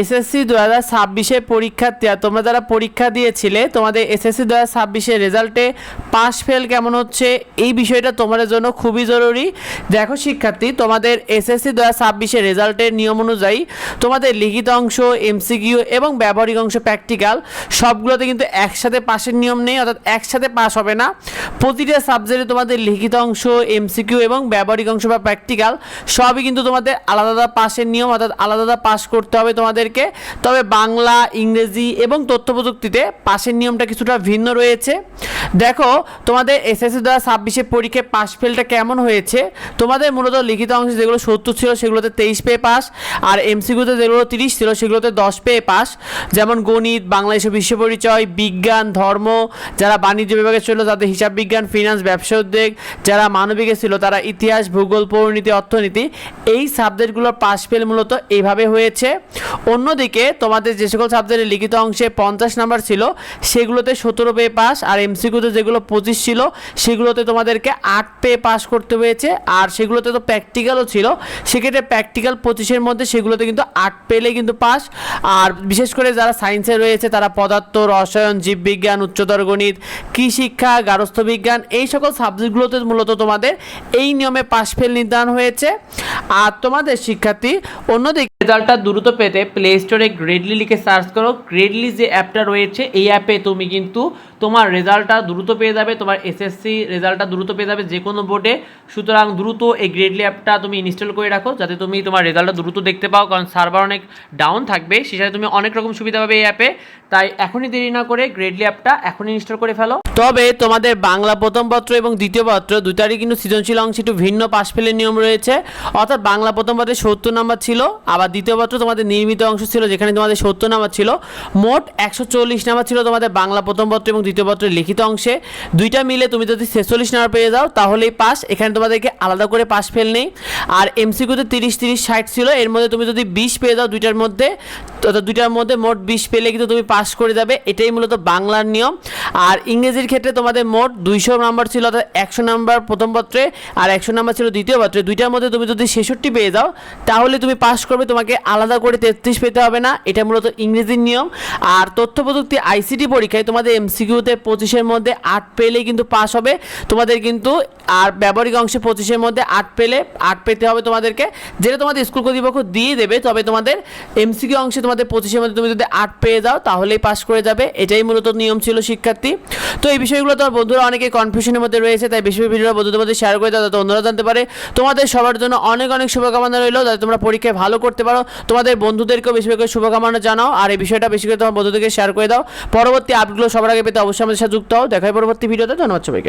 SSC 2026 পরীক্ষার্থীরা তোমরা যারা পরীক্ষা দিয়েছিলে তোমাদের এসএসসি 2026 রেজাল্টে পাস ফেল কেমন হচ্ছে এই বিষয়টা তোমাদের জন্য খুবই জরুরি। দেখো শিক্ষার্থী, তোমাদের এসএসসি 2026 রেজাল্টের নিয়ম অনুযায়ী তোমাদের লিখিত অংশ, এমসিকিউ এবং ব্যবহারিক অংশ প্র্যাকটিক্যাল সবগুলোতে কিন্তু একসাথে পাসের নিয়ম নেই, অর্থাৎ একসাথে পাস হবে না। প্রতিটা সাবজেক্টে তোমাদের লিখিত অংশ, এমসিকিউ এবং ব্যবহারিক অংশ বা প্র্যাকটিক্যাল সবই কিন্তু তোমাদের আলাদা আলাদা পাসের নিয়ম, অর্থাৎ আলাদা আলাদা পাস করতে হবে তোমাদেরকে। তবে বাংলা, ইংরেজি এবং তথ্য প্রযুক্তিতে পাসের নিয়মটা কিছুটা ভিন্ন রয়েছে। দেখো তোমাদের এসএসসি 2026 পরীক্ষায় পাস ফেলটা কেমন হয়েছে। তোমাদের মূলত লিখিত অংশে যেগুলো 70 ছিল সেগুলোতে 23 পেয়ে পাস, আর এমসিকিউতে যেগুলো 30 ছিল সেগুলোতে 10 পেয়ে পাস। যেমন গণিত, বাংলাদেশ বিশ্ব পরিচয়, বিজ্ঞান, ধর্ম, যারা বাণিজ্য বিভাগে ছিল তাদের হিসাব বিজ্ঞান, ফিনান্স, ব্যবসা উদ্যোগ, যারা মানবিকে ছিল তারা ইতিহাস, ভূগোল, পৌরনীতি, অর্থনীতি, এই সাবজেক্টগুলোর পাস ফেল মূলত এইভাবে হয়েছে। অন্যদিকে তোমাদের যে সকল সাবজেক্টের লিখিত অংশে 50 নাম্বার ছিল সেগুলোতে 17 পেয়ে পাস, আর এমসিকিউতে যেগুলো 25 ছিল সেগুলোতে তোমাদেরকে 8 পেয়ে পাস করতে হয়েছে। আর সেগুলোতে তো প্র্যাকটিক্যালও ছিল, সেক্ষেত্রে প্র্যাকটিক্যাল 25-এর মধ্যে সেগুলোতে কিন্তু 8 পেলে কিন্তু পাস। আর বিশেষ করে যারা সায়েন্সে রয়েছে তারা পদার্থ, রসায়ন, জীববিজ্ঞান, উচ্চতর গণিত, কৃষিশিক্ষা, গার্হস্থ্য বিজ্ঞান, এই সকল সাবজেক্টগুলোতে মূলত তোমাদের এই নিয়মে পাস ফেল নির্ধারণ হয়েছে। আর তোমাদের শিক্ষার্থী অন্যদিকে রেজাল্টটা দ্রুত পেতে প্লে স্টোরে গ্রেডলি লিখে সার্চ করো। গ্রেডলি যে অ্যাপটা রয়েছে এই অ্যাপে তুমি কিন্তু তোমার রেজাল্টটা দ্রুত পেয়ে যাবে, তোমার এসএসসি রেজাল্টটা দ্রুত পেয়ে যাবে যে কোনো বোর্ডে। সুতরাং দ্রুত এই গ্রেডলি অ্যাপটা তুমি ইনস্টল করে রাখো যাতে তুমি তোমার রেজাল্টটা দ্রুত দেখতে পাও, কারণ সার্ভার অনেক ডাউন থাকবে, সেই সাথে তুমি অনেক রকম সুবিধা পাবে এই অ্যাপে। তাই এখনই দেরি না করে গ্রেডলি অ্যাপটা এখনই ইনস্টল করে ফেলো। তবে তোমাদের বাংলা প্রথম পত্র এবং দ্বিতীয় পত্র দুটারই কিন্তু সৃজনশীল অংশে একটু ভিন্ন পাস ফেলের নিয়ম রয়েছে। অর্থাৎ বাংলা প্রথম পত্রে 70 নাম্বার ছিল, আবার দ্বিতীয় পত্র তোমাদের নির্মিত অংশ ছিল যেখানে তোমাদের 70 নাম্বার ছিল। মোট 140 নাম্বার ছিল তোমাদের বাংলা প্রথম পত্র এবং দ্বিতীয় পত্রের লিখিত অংশে। দুইটা মিলে তুমি যদি 46 নাম্বার পেয়ে যাও তাহলেই পাস, এখানে তোমাদেরকে আলাদা করে পাস ফেল নেই। আর এমসিকিউতে 30, 30, 60 ছিল, এর মধ্যে তুমি যদি 20 পেয়ে যাও দুইটার মধ্যে মোট 20 পেলে কিন্তু তুমি পাস করে যাবে, এটাই মূলত বাংলার নিয়ম। আর ইংরেজির ক্ষেত্রে তোমাদের মোট 200 নাম্বার ছিল, অর্থাৎ 100 নাম্বার প্রথম পত্রে আর 100 নাম্বার ছিল দ্বিতীয় পত্রে। দুইটার মধ্যে তুমি যদি 66 পেয়ে যাও তাহলে তুমি পাস করবে, তোমাকে আলাদা করে 33 পেতে হবে না, এটা মূলত ইংরেজির নিয়ম। আর তথ্য প্রযুক্তি আইসিটি পরীক্ষায় তোমাদের এমসিকিউতে 25-এর মধ্যে 8 পেলেই কিন্তু পাস হবে তোমাদের কিন্তু। আর ব্যবহারিক অংশে 25-এর মধ্যে 8 পেতে হবে তোমাদেরকে, যেটা তোমাদের স্কুল কর্তৃপক্ষ দিয়ে দেবে। তবে তোমাদের এমসিকিউ অংশে তোমাদের 25-এর মধ্যে তুমি যদি 8 পেয়ে যাও তাহলেই পাস করে যাবে, এটাই মূলত নিয়ম ছিল শিক্ষার্থী। তো এই বিষয়গুলো তোমার বন্ধুরা অনেকে কনফিউশনের মধ্যে রয়েছে, তাই বেশি ভিডিওটা বন্ধুদের মধ্যে শেয়ার করে দাও যাতে অন্যরা জানতে পারে। তোমাদের সবার জন্য অনেক অনেক শুভকামনা রইল যাতে তোমরা পরীক্ষায় ভালো করতে পারো। তোমাদের বন্ধুদেরকেও বেশি করে শুভকামনা জানাও, আর এই বিষয়টা বেশি করে তোমার বন্ধুদেরকে শেয়ার করে দাও। পরবর্তী আপডেটগুলো সবার আগে পেতে অবশ্যই আমাদের সাথে যুক্ত হও। দেখা হয় পরবর্তী ভিডিওতে। ধন্যবাদ সবাইকে।